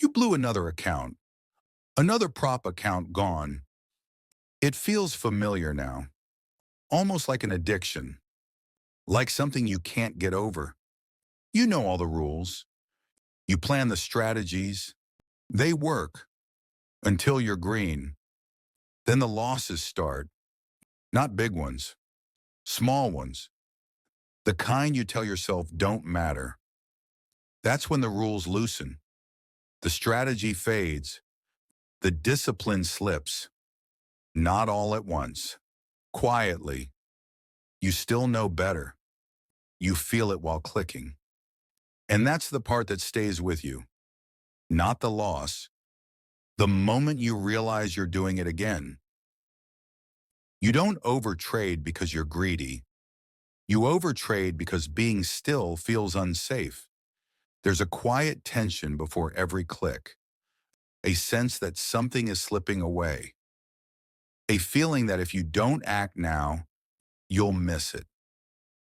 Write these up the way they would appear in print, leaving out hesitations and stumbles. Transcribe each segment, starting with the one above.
You blew another account, another prop account gone. It feels familiar now, almost like an addiction, like something you can't get over. You know all the rules. You plan the strategies. They work until you're green. Then the losses start, not big ones, small ones, the kind you tell yourself don't matter. That's when the rules loosen. The strategy fades. The discipline slips. Not all at once. Quietly. You still know better. You feel it while clicking. And that's the part that stays with you. Not the loss. The moment you realize you're doing it again. You don't overtrade because you're greedy. You overtrade because being still feels unsafe. There's a quiet tension before every click. A sense that something is slipping away. A feeling that if you don't act now, you'll miss it.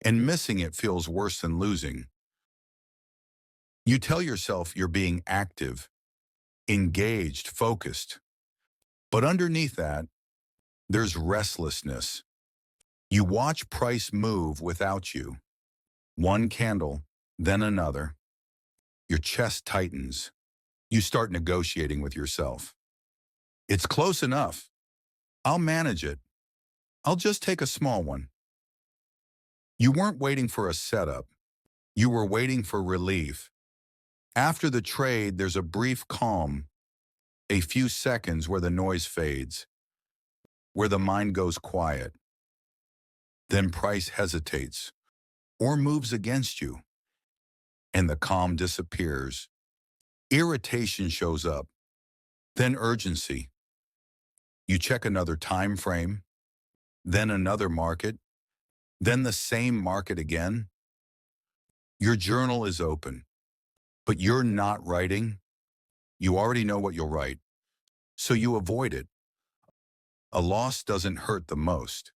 And missing it feels worse than losing. You tell yourself you're being active, engaged, focused. But underneath that, there's restlessness. You watch price move without you. One candle, then another. Your chest tightens. You start negotiating with yourself. It's close enough. I'll manage it. I'll just take a small one. You weren't waiting for a setup. You were waiting for relief. After the trade, there's a brief calm, a few seconds where the noise fades, where the mind goes quiet. Then price hesitates or moves against you, and the calm disappears. Irritation shows up, then urgency. You check another time frame, then another market, then the same market again. Your journal is open, but you're not writing. You already know what you'll write, so you avoid it. A loss doesn't hurt the most.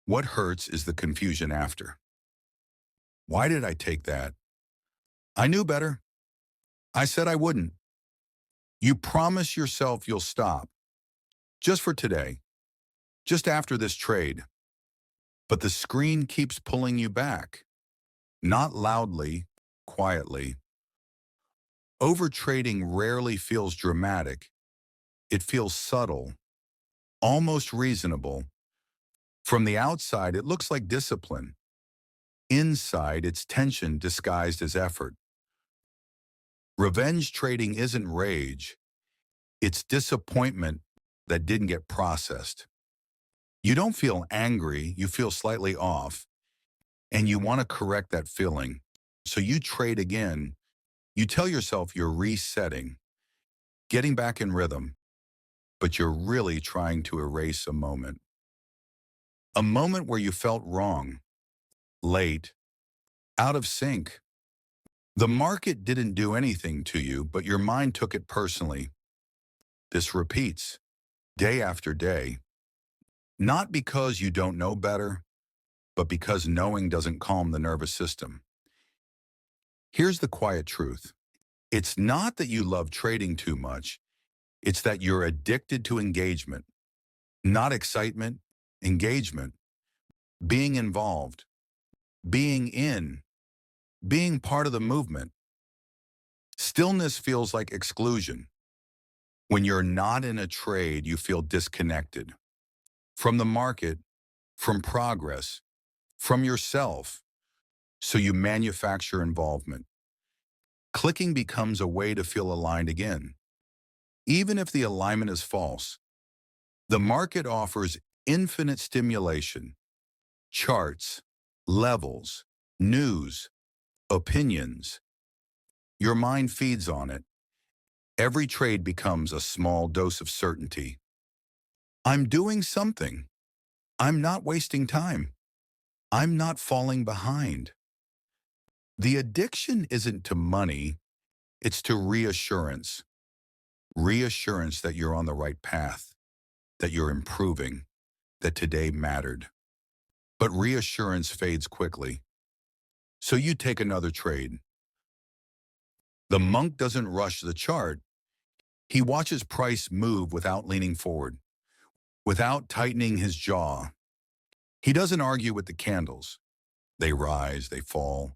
What hurts is the confusion after. Why did I take that? I knew better. I said I wouldn't. You promise yourself you'll stop, just for today, just after this trade. But the screen keeps pulling you back, not loudly, quietly. Overtrading rarely feels dramatic. It feels subtle, almost reasonable. From the outside, it looks like discipline. Inside, it's tension disguised as effort. Revenge trading isn't rage. It's disappointment that didn't get processed. You don't feel angry, you feel slightly off, and you want to correct that feeling. So you trade again. You tell yourself you're resetting, getting back in rhythm, but you're really trying to erase a moment. A moment where you felt wrong, late, out of sync. The market didn't do anything to you, but your mind took it personally. This repeats, day after day, not because you don't know better, but because knowing doesn't calm the nervous system. Here's the quiet truth. It's not that you love trading too much. It's that you're addicted to engagement, not excitement, engagement, being involved, being in, being part of the movement. Stillness feels like exclusion. When you're not in a trade, you feel disconnected from the market, from progress, from yourself. So you manufacture involvement. Clicking becomes a way to feel aligned again. Even if the alignment is false, the market offers infinite stimulation, charts, levels, news, opinions. Your mind feeds on it. Every trade becomes a small dose of certainty. I'm doing something. I'm not wasting time. I'm not falling behind. The addiction isn't to money, it's to reassurance. Reassurance that you're on the right path, that you're improving, that today mattered. But reassurance fades quickly. So you take another trade. The monk doesn't rush the chart. He watches price move without leaning forward, without tightening his jaw. He doesn't argue with the candles. They rise, they fall,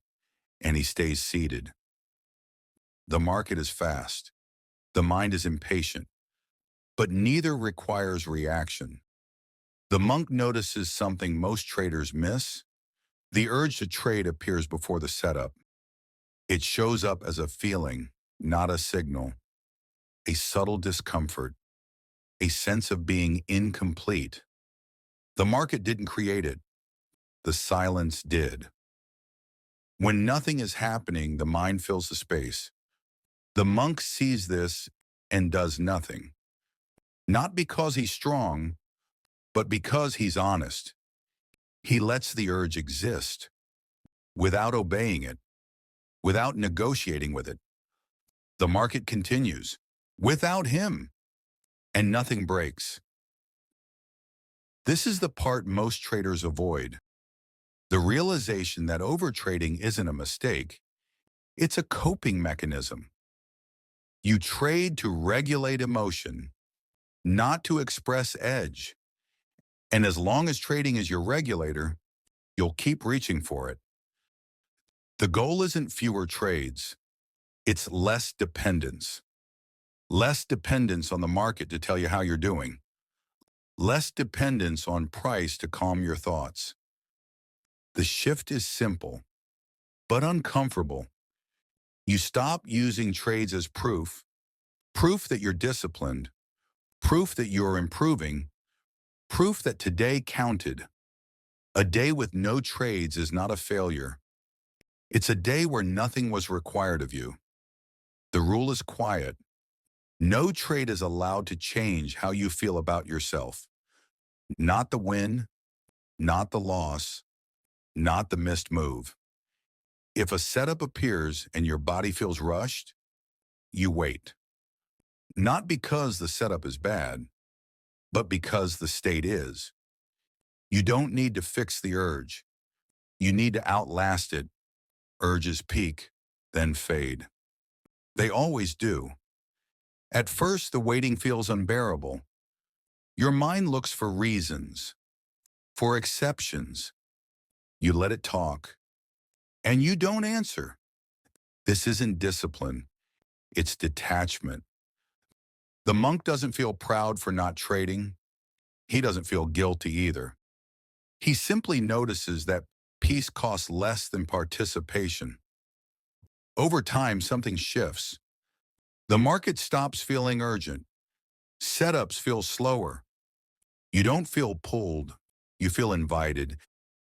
and he stays seated. The market is fast. The mind is impatient, but neither requires reaction. The monk notices something most traders miss. The urge to trade appears before the setup. It shows up as a feeling, not a signal, a subtle discomfort, a sense of being incomplete. The market didn't create it. The silence did. When nothing is happening, the mind fills the space. The monk sees this and does nothing. Not because he's strong, but because he's honest. He lets the urge exist without obeying it, without negotiating with it. The market continues without him, and nothing breaks. This is the part most traders avoid. The realization that overtrading isn't a mistake, it's a coping mechanism. You trade to regulate emotion, not to express edge. And as long as trading is your regulator, you'll keep reaching for it. The goal isn't fewer trades, it's less dependence. Less dependence on the market to tell you how you're doing. Less dependence on price to calm your thoughts. The shift is simple, but uncomfortable. You stop using trades as proof that you're disciplined, proof that you're improving, proof that today counted. A day with no trades is not a failure. It's a day where nothing was required of you. The rule is quiet. No trade is allowed to change how you feel about yourself. Not the win, not the loss, not the missed move. If a setup appears and your body feels rushed, you wait. Not because the setup is bad, but because the state is. You don't need to fix the urge. You need to outlast it. Urges peak, then fade. They always do. At first, the waiting feels unbearable. Your mind looks for reasons, for exceptions. You let it talk, and you don't answer. This isn't discipline. It's detachment. The monk doesn't feel proud for not trading. He doesn't feel guilty either. He simply notices that peace costs less than participation. Over time, something shifts. The market stops feeling urgent. Setups feel slower. You don't feel pulled. You feel invited,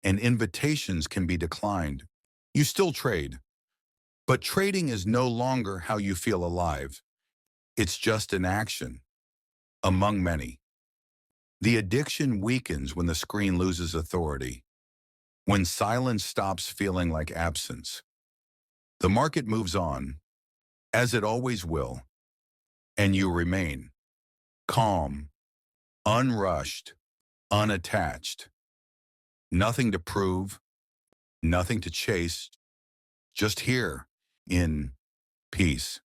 and invitations can be declined. You still trade, but trading is no longer how you feel alive. It's just an action, among many. The addiction weakens when the screen loses authority, when silence stops feeling like absence. The market moves on, as it always will, and you remain calm, unrushed, unattached. Nothing to prove, nothing to chase, just here in peace.